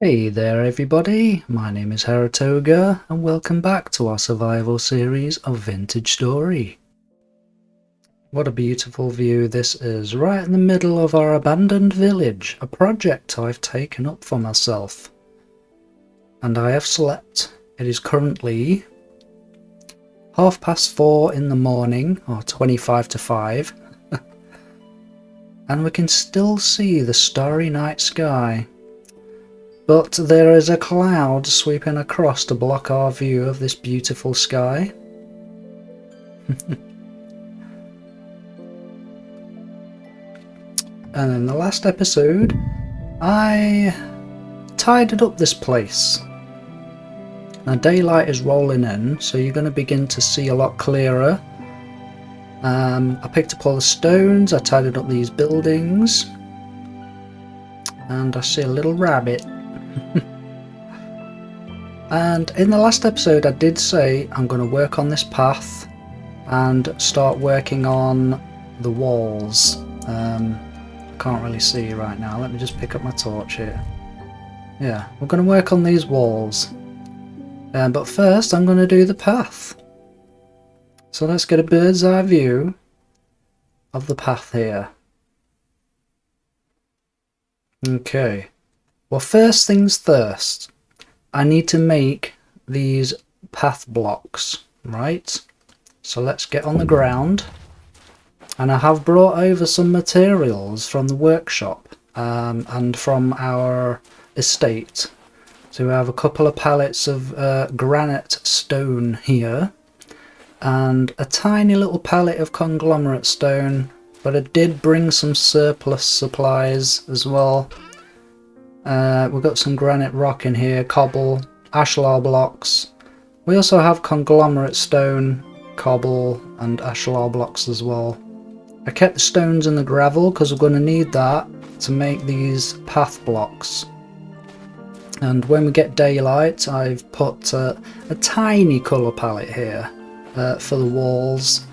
Hey there everybody, my name is Heretoga and welcome back to our survival series of Vintage Story. What a beautiful view this is, right in the middle of our abandoned village, a project I've taken up for myself. And I have slept. It is currently 4:30 in the morning, or 25 to 5, and we can still see the starry night sky. But there is a cloud sweeping across to block our view of this beautiful sky. And in the last episode, I tidied up this place. Now daylight is rolling in, so you're going to begin to see a lot clearer. I picked up all the stones, I tidied up these buildings, and I see a little rabbit. And in the last episode I did say I'm going to work on this path and start working on the walls. I can't really see right now, let me just pick up my torch here. Yeah, we're going to work on these walls. But first I'm going to do the path. So let's get a bird's eye view of the path here. Okay, well first things first. I need to make these path blocks, right? So let's get on the ground. And I have brought over some materials from the workshop and from our estate. So we have a couple of pallets of granite stone here and a tiny little pallet of conglomerate stone, but I did bring some surplus supplies as well. We've got some granite rock in here, cobble, ashlar blocks. We also have conglomerate stone, cobble and ashlar blocks as well. I kept the stones and the gravel because we're going to need that to make these path blocks. And when we get daylight, I've put a tiny colour palette here for the walls.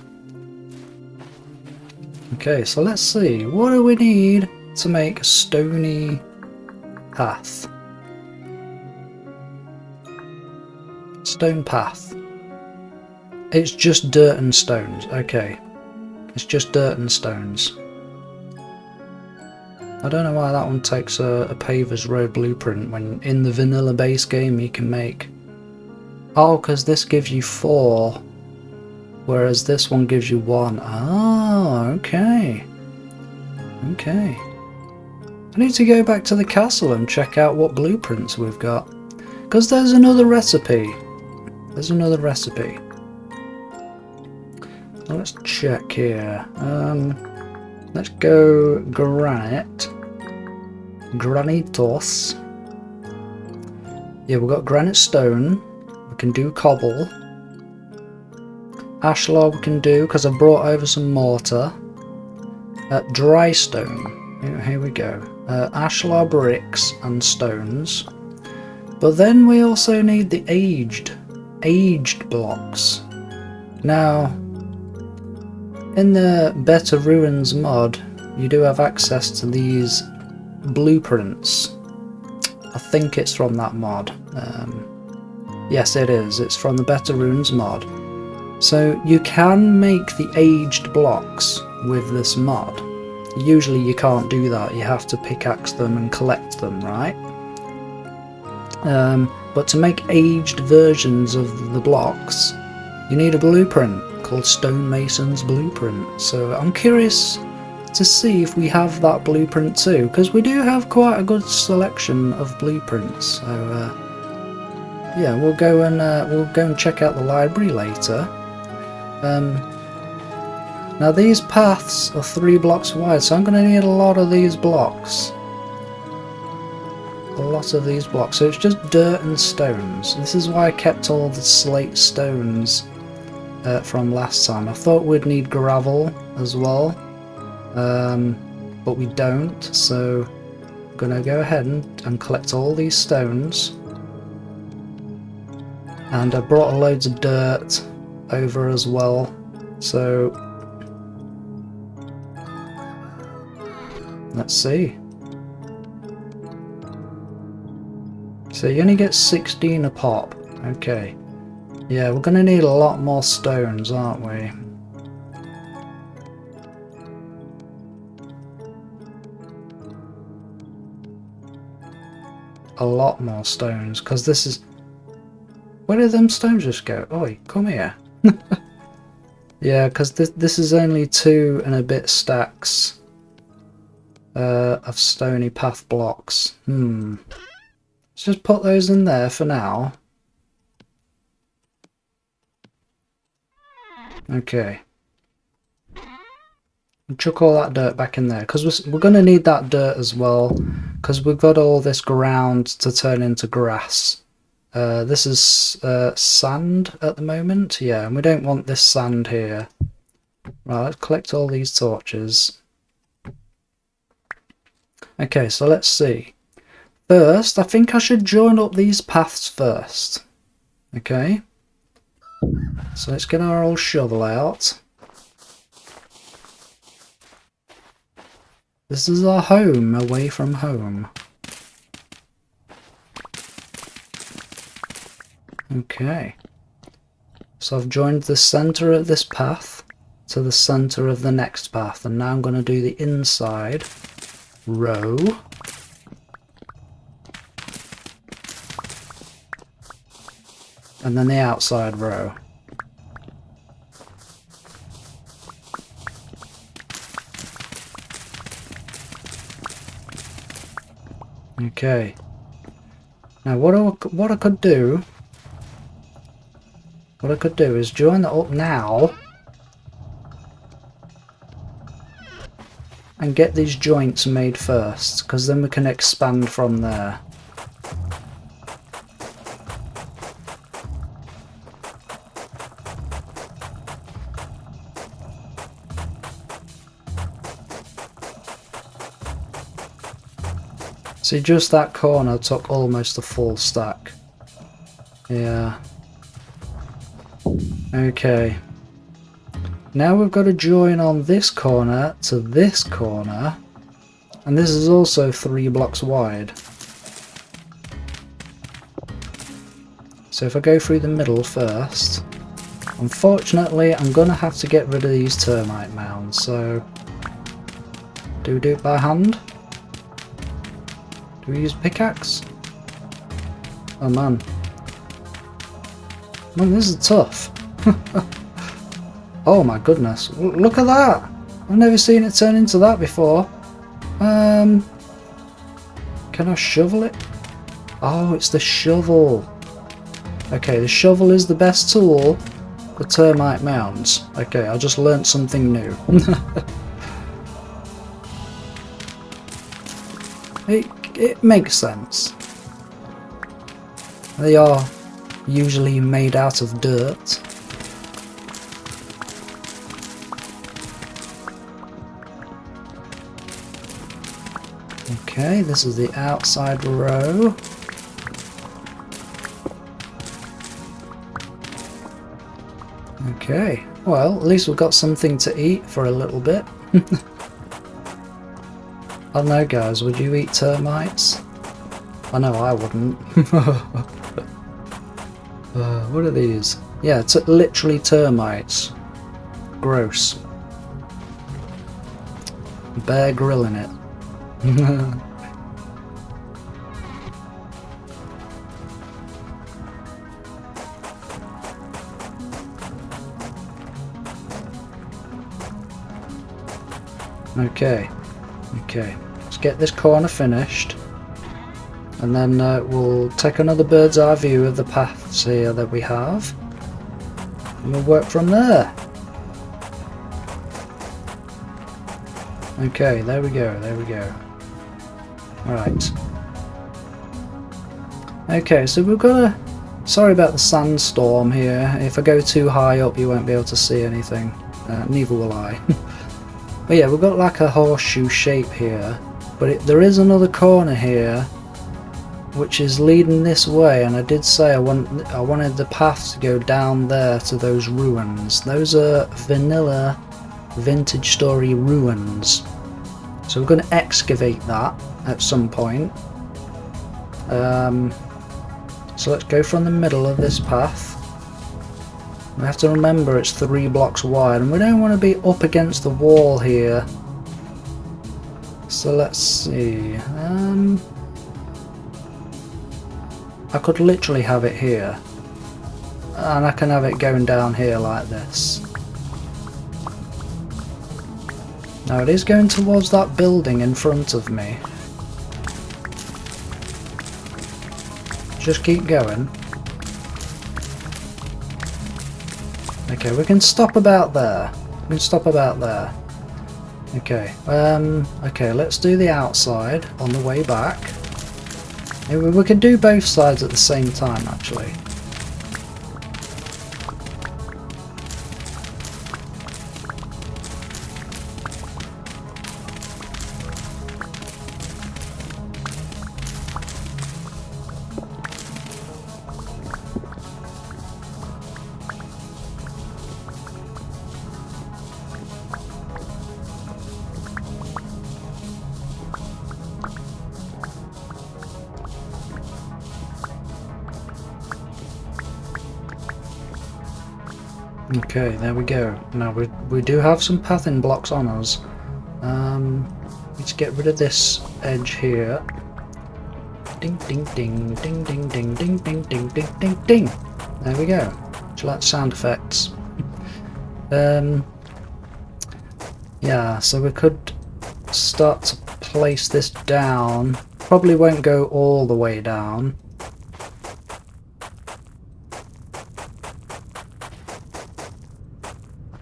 Okay, so let's see, what do we need to make a stony path? Stone path. It's just dirt and stones. Okay, it's just dirt and stones. I don't know why that one takes a paver's road blueprint when in the vanilla base game you can make. Oh, because this gives you 4, whereas this one gives you 1. Oh, okay. Okay. I need to go back to the castle and check out what blueprints we've got. Because there's another recipe. There's another recipe. Well, let's check here. Let's go granite. Granitos. Yeah, we've got granite stone. We can do cobble. Ashlar we can do because I brought over some mortar. Dry stone. Here we go. Ashlar bricks and stones. But then we also need the aged blocks. Now, in the Better Ruins mod, you do have access to these blueprints. I think it's from that mod. Yes, it is. It's from the Better Ruins mod. So you can make the aged blocks with this mod. Usually you can't do that, you have to pickaxe them and collect them, right? But to make aged versions of the blocks, you need a blueprint called Stonemason's Blueprint. So I'm curious to see if we have that blueprint too, because we do have quite a good selection of blueprints. So yeah, we'll go and check out the library later. Now these paths are 3 blocks wide, so I'm going to need a lot of these blocks. A lot of these blocks. So it's just dirt and stones. This is why I kept all the slate stones from last time. I thought we'd need gravel as well, but we don't. So I'm going to go ahead and collect all these stones. And I brought loads of dirt over as well. So let's see. So you only get 16 a pop. Okay. Yeah, we're going to need a lot more stones, aren't we? A lot more stones, because this is... Where did them stones just go? Oi, come here. Yeah, because this is only 2 and a bit stacks of stony path blocks. Let's just put those in there for now. Okay. Chuck all that dirt back in there, because we're going to need that dirt as well, because we've got all this ground to turn into grass. This is sand at the moment, yeah, and we don't want this sand here. Right, let's collect all these torches. Okay, so let's see. First, I think I should join up these paths first. Okay. So let's get our old shovel out. This is our home away from home. Okay. So I've joined the center of this path to the center of the next path, and now I'm going to do the inside row. And then the outside row. Okay. Now what I could do is join that up now and get these joints made first, because then we can expand from there. See, just that corner took almost a full stack. Yeah. Okay. Now we've got to join on this corner to this corner, and this is also 3 blocks wide. So if I go through the middle first, unfortunately I'm going to have to get rid of these termite mounds, so do we do it by hand? Do we use pickaxe? Oh man. Man, this is tough. Oh my goodness, look at that! I've never seen it turn into that before. Can I shovel it? Oh, it's the shovel. Okay, the shovel is the best tool for termite mounds. Okay, I just learnt something new. It makes sense. They are usually made out of dirt. Okay, this is the outside row. Okay, well, at least we've got something to eat for a little bit. I don't know, guys, would you eat termites? I know I wouldn't. What are these? Yeah, it's literally termites. Gross. Bear grilling it. Okay, let's get this corner finished, and then we'll take another bird's eye view of the paths here that we have, and we'll work from there. Okay, there we go. Right. Okay, so we've got a... Sorry about the sandstorm here. If I go too high up you won't be able to see anything. Neither will I. But yeah, we've got like a horseshoe shape here, but there is another corner here which is leading this way, and I did say I wanted the path to go down there to those ruins. Those are vanilla vintage story ruins, so we're going to excavate that at some point. So let's go from the middle of this path. We have to remember it's 3 blocks wide, and we don't want to be up against the wall here. So let's see. I could literally have it here, and I can have it going down here like this. Now it is going towards that building in front of me. Just keep going. Okay, we can stop about there. We can stop about there. Okay, okay, let's do the outside on the way back. We can do both sides at the same time, actually. Okay, there we go. Now we do have some pathing blocks on us. Let's get rid of this edge here. Ding ding ding ding ding ding ding ding ding ding ding ding. There we go. Do you like sound effects? Yeah, so we could start to place this down. Probably won't go all the way down.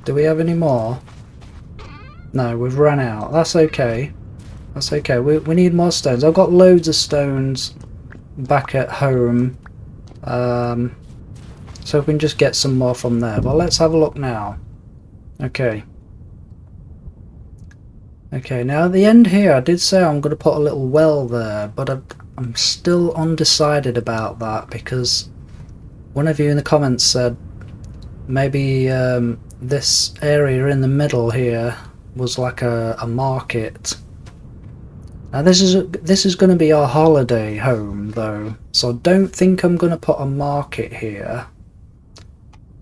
Do we have any more? No, we've run out. That's okay. That's okay. We need more stones. I've got loads of stones back at home. So we can just get some more from there. But let's have a look now. Okay. Okay, now at the end here I did say I'm going to put a little well there, but I'm still undecided about that because one of you in the comments said maybe this area in the middle here was like a market. Now this is going to be our holiday home though, so I don't think I'm going to put a market here.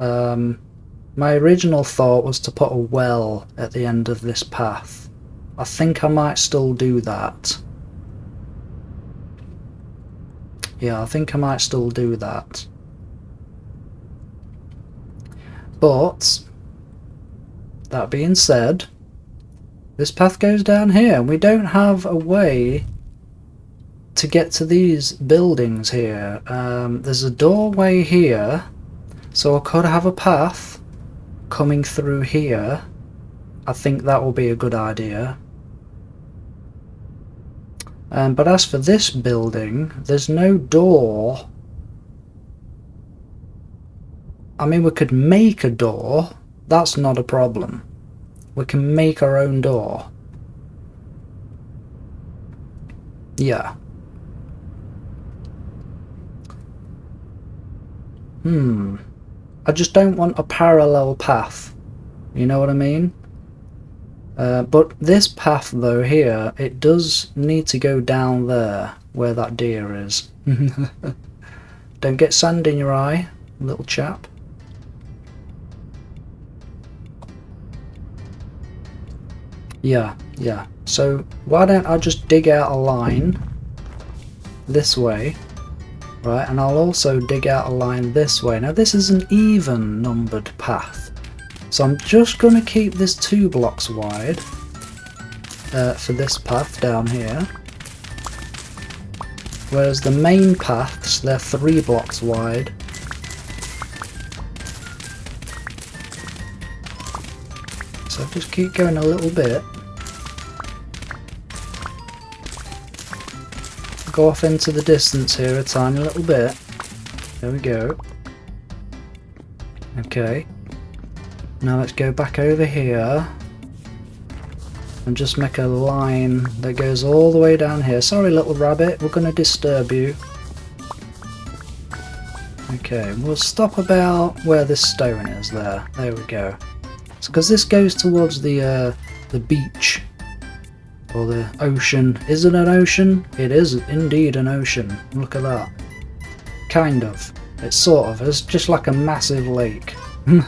My original thought was to put a well at the end of this path. I think I might still do that. Yeah, I think I might still do that. But that being said, this path goes down here and we don't have a way to get to these buildings here. There's a doorway here, so I could have a path coming through here. I think that will be a good idea. But as for this building, there's no door. I mean, we could make a door. That's not a problem. We can make our own door. Yeah. I just don't want a parallel path. You know what I mean? But this path though here, it does need to go down there where that deer is. Don't get sand in your eye, little chap. Yeah. So why don't I just dig out a line this way, right? And I'll also dig out a line this way. Now this is an even numbered path. So I'm just going to keep this 2 blocks wide for this path down here. Whereas the main paths, they're 3 blocks wide. So just keep going a little bit. Go off into the distance here a tiny little bit. There we go. Okay. Now let's go back over here and just make a line that goes all the way down here. Sorry little rabbit, we're going to disturb you. Okay, we'll stop about where this stone is there. There we go. Because this goes towards the beach or the ocean. Is it an ocean? It is indeed an ocean. Look at that. kind of. It's sort of. It's just like a massive lake. We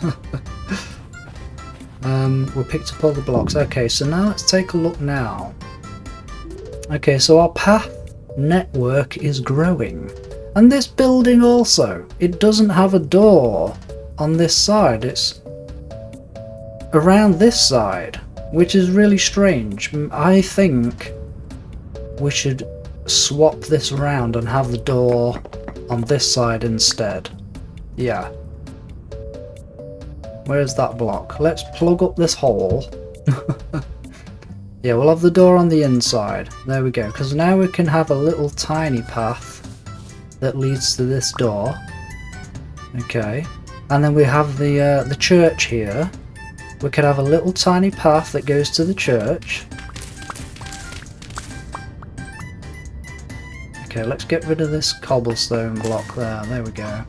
picked up all the blocks. Okay, so now let's take a look now. Okay, so our path network is growing. And this building also. It doesn't have a door on this side. It's around this side, which is really strange. I think we should swap this around and have the door on this side instead. Yeah. Where's that block? Let's plug up this hole. Yeah, we'll have the door on the inside. There we go. Because now we can have a little tiny path that leads to this door. Okay. And then we have the church here. We could have a little tiny path that goes to the church. Okay, let's get rid of this cobblestone block there. There we go.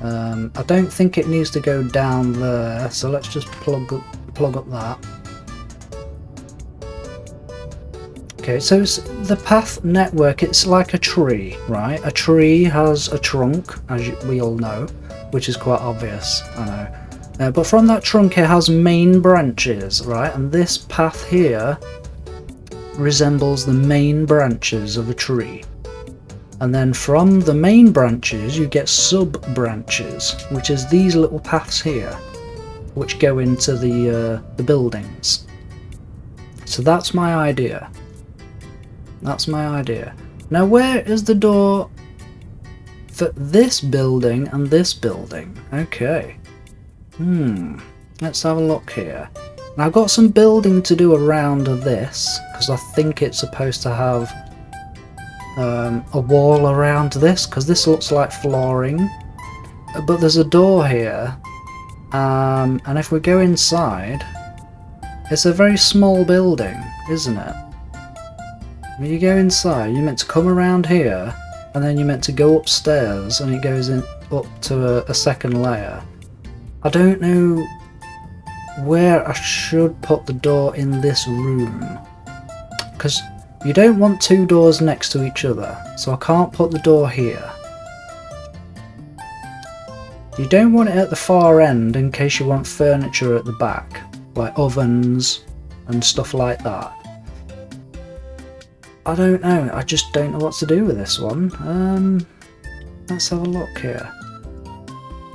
I don't think it needs to go down there, so let's just plug up that. Okay, so it's the path network, it's like a tree, right? A tree has a trunk, as we all know, which is quite obvious, I know. But from that trunk it has main branches, right? And this path here resembles the main branches of a tree. And then from the main branches you get sub-branches, which is these little paths here, which go into the buildings. So that's my idea. That's my idea. Now where is the door for this building and this building? Okay. Let's have a look here. Now I've got some building to do around this, because I think it's supposed to have a wall around this, because this looks like flooring. But there's a door here, and if we go inside, it's a very small building, isn't it? When you go inside, you're meant to come around here, and then you're meant to go upstairs, and it goes in up to a second layer. I don't know where I should put the door in this room, because you don't want two doors next to each other, so I can't put the door here. You don't want it at the far end in case you want furniture at the back, like ovens and stuff like that. I don't know, I just don't know what to do with this one. Let's have a look here.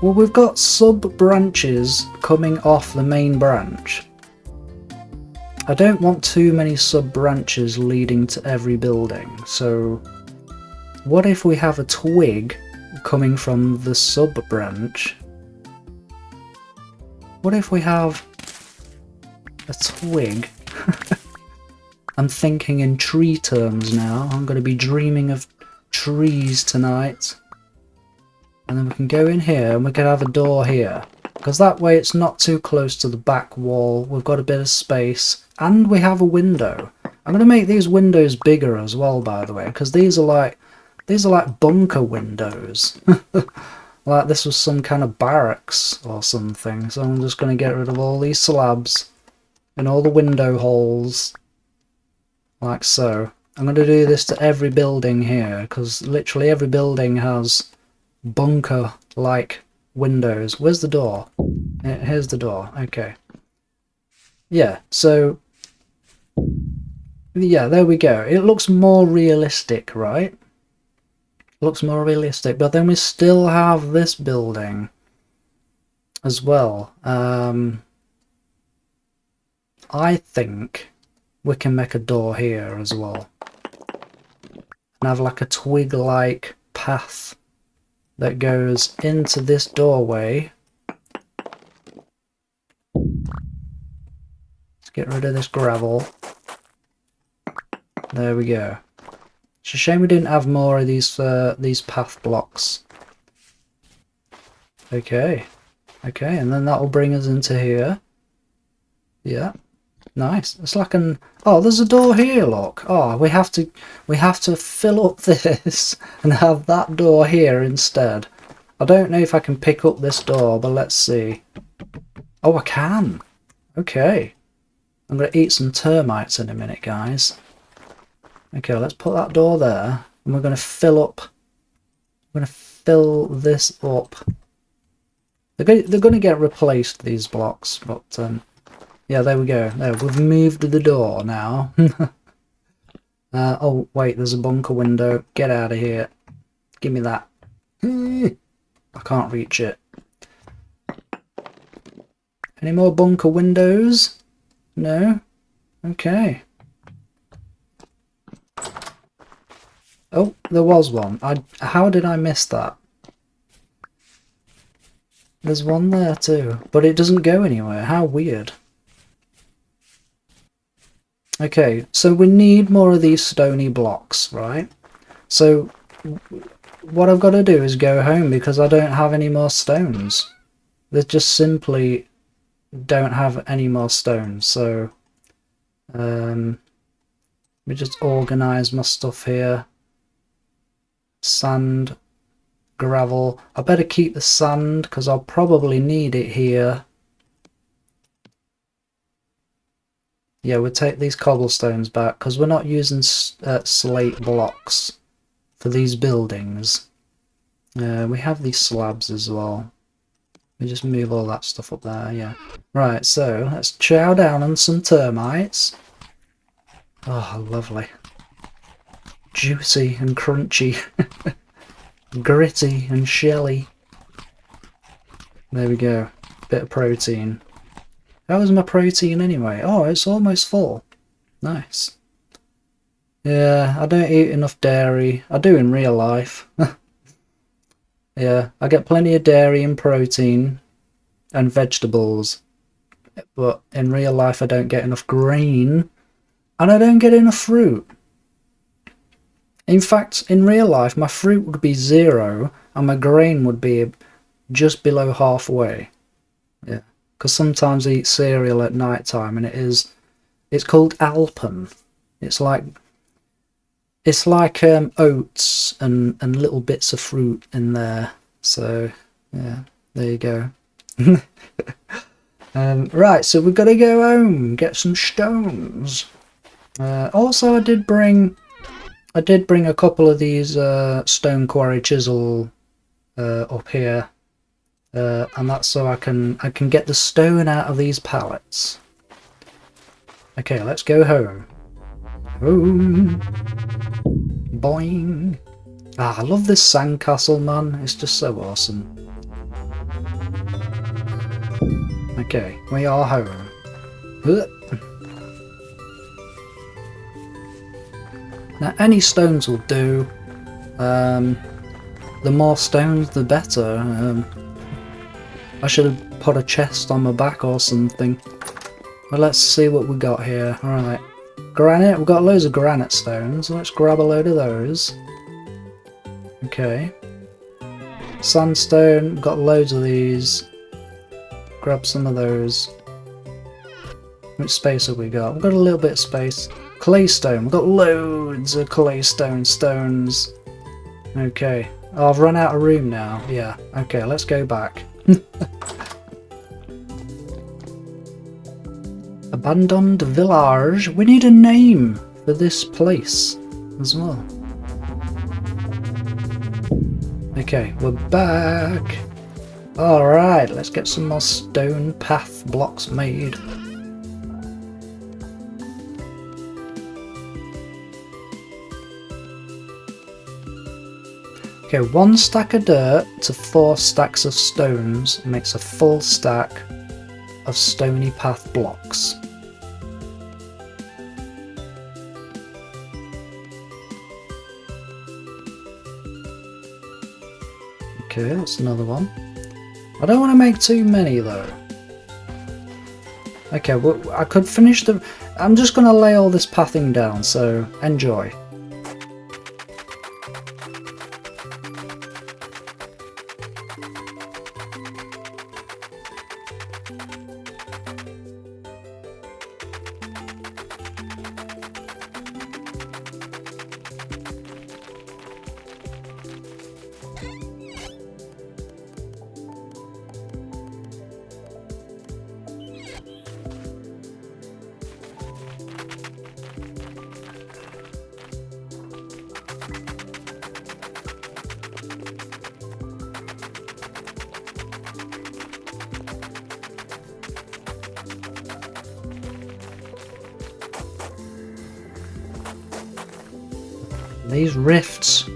Well, we've got sub-branches coming off the main branch. I don't want too many sub-branches leading to every building, so what if we have a twig coming from the sub-branch? What if we have a twig? I'm thinking in tree terms now. I'm going to be dreaming of trees tonight. And then we can go in here and we can have a door here. Because that way it's not too close to the back wall. We've got a bit of space. And we have a window. I'm going to make these windows bigger as well, by the way. Because these are like bunker windows. Like this was some kind of barracks or something. So I'm just going to get rid of all these slabs. And all the window holes. Like so. I'm going to do this to every building here. Because literally every building has bunker-like windows. Where's the door? Here's the door. Okay. Yeah, so... yeah, there we go. It looks more realistic, right? It looks more realistic. But then we still have this building as well. I think we can make a door here as well. And have like a twig-like path that goes into this doorway. Let's get rid of this gravel. There we go. It's a shame we didn't have more of these path blocks. Okay. Okay, and then that will bring us into here. Yeah. Nice. It's like an... oh, there's a door here, look. Oh, we have to fill up this and have that door here instead. I don't know if I can pick up this door, but let's see. Oh, I can. Okay. I'm going to eat some termites in a minute, guys. Okay, let's put that door there. And we're going to fill up going to fill this up. They're going to get replaced, these blocks, but yeah, there we go. There, we've moved the door now. Oh, wait, there's a bunker window. Get out of here. Give me that. I can't reach it. Any more bunker windows? No? Okay. Oh, there was one. How did I miss that? There's one there too, but it doesn't go anywhere. How weird. Okay, so we need more of these stony blocks, right? So what I've got to do is go home because I don't have any more stones. They just simply don't have any more stones. So let me just organize my stuff here. Sand, gravel. I better keep the sand because I'll probably need it here. Yeah, we'll take these cobblestones back because we're not using slate blocks for these buildings. We have these slabs as well. We just move all that stuff up there, yeah. Right, so let's chow down on some termites. Oh, lovely. Juicy and crunchy. Gritty and shelly. There we go. Bit of protein. How is my protein anyway? Oh, it's almost full. Nice. Yeah, I don't eat enough dairy. I do in real life. Yeah, I get plenty of dairy and protein and vegetables. But in real life I don't get enough grain. And I don't get enough fruit. In fact, in real life, my fruit would be 0 and my grain would be just below halfway. Yeah, because sometimes I eat cereal at night time and it's called alpen. It's like oats and little bits of fruit in there. So yeah, there you go. Right, so we've got to go home, get some stones. Also, I did bring a couple of these stone quarry chisel up here, and that's so I can get the stone out of these pallets. Okay, let's go home. Home. Boing. Ah, I love this sandcastle, man. It's just so awesome. Okay, we are home. Now, any stones will do. The more stones, the better. I should have put a chest on my back or something. Well, let's see what we got here. Alright. Granite. We've got loads of granite stones. Let's grab a load of those. Okay. Sandstone. We've got loads of these. Grab some of those. Which space have we got? We've got a little bit of space. Claystone. We've got loads of claystone stones. Okay. Oh, I've run out of room now. Yeah. Okay, let's go back. Abandoned village. We need a name for this place as well. Okay, we're back. Alright, let's get some more stone path blocks made. Okay, 1 stack of dirt to 4 stacks of stones makes a full stack of stony path blocks. Okay, that's another one. I don't want to make too many though. Okay, well, I could finish the... I'm just going to lay all this pathing down, so enjoy. These rifts.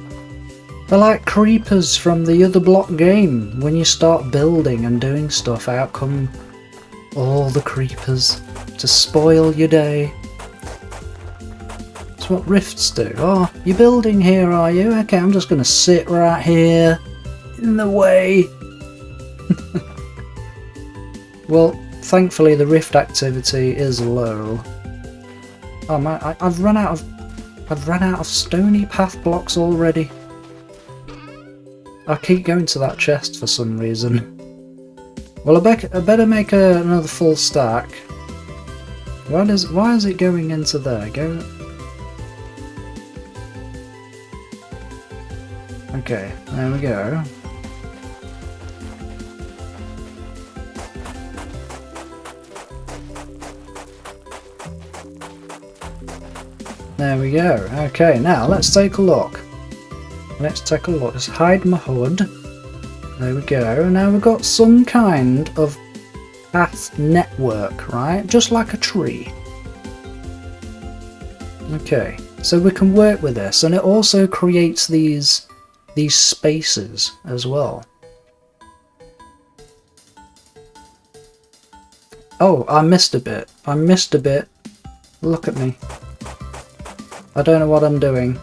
They're like creepers from the other block game. When you start building and doing stuff, out come all the creepers to spoil your day. That's what rifts do. Oh, you're building here, are you? Okay, I'm just going to sit right here in the way. Well, thankfully the rift activity is low. Oh man, I've run out of stony path blocks already. I keep going to that chest for some reason. Well, I better make another full stack. Why is it going into there? Okay, there we go. There we go. Okay, now let's take a look. Let's hide my hood. There we go. Now we've got some kind of path network, right? Just like a tree. Okay, so we can work with this, and it also creates these spaces as well. Oh, I missed a bit. Look at me. I don't know what I'm doing.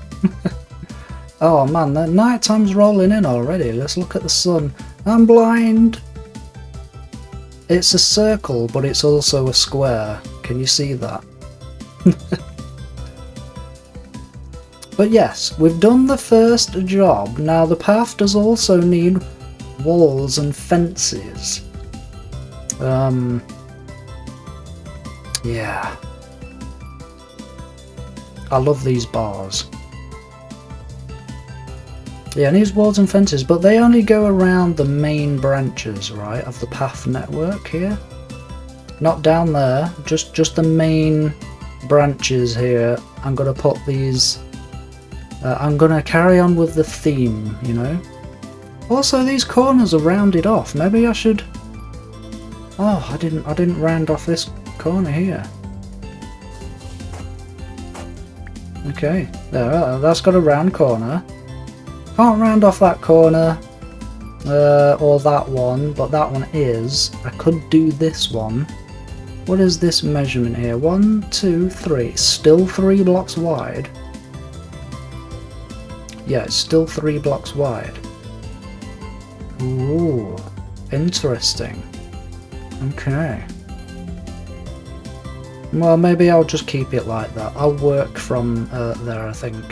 Oh man, the night time's rolling in already. Let's look at the sun. I'm blind! It's a circle, but it's also a square. Can you see that? But yes, we've done the first job. Now the path does also need walls and fences. Yeah. I love these bars. Yeah, it needs walls and fences, but they only go around the main branches, right, of the path network here. Not down there, just the main branches here. I'm gonna put these. I'm gonna carry on with the theme, you know. Also, these corners are rounded off. Maybe I should. Oh, I didn't round off this corner here. Okay, there, that's got a round corner. Can't round off that corner, or that one, but that one is. I could do this one. What is this measurement here? 1, 2, 3. Still 3 blocks wide. Yeah, it's still 3 blocks wide. Ooh, interesting. Okay. Well, maybe I'll just keep it like that. I'll work from there, I think.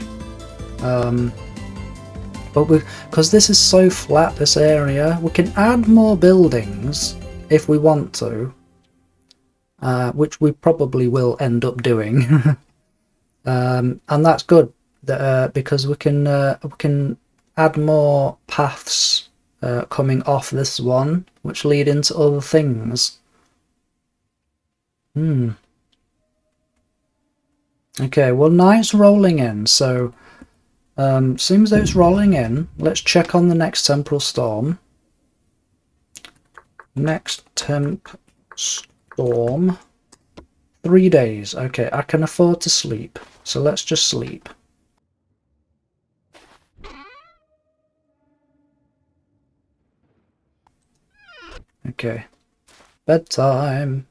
But because this is so flat, this area, we can add more buildings if we want to, which we probably will end up doing. And that's good because we can add more paths coming off this one, which lead into other things. Okay, well, night's rolling in, so seems though it's rolling in. Let's check on the next temporal storm. Next temp storm. 3 days. Okay, I can afford to sleep, so let's just sleep. Okay, bedtime.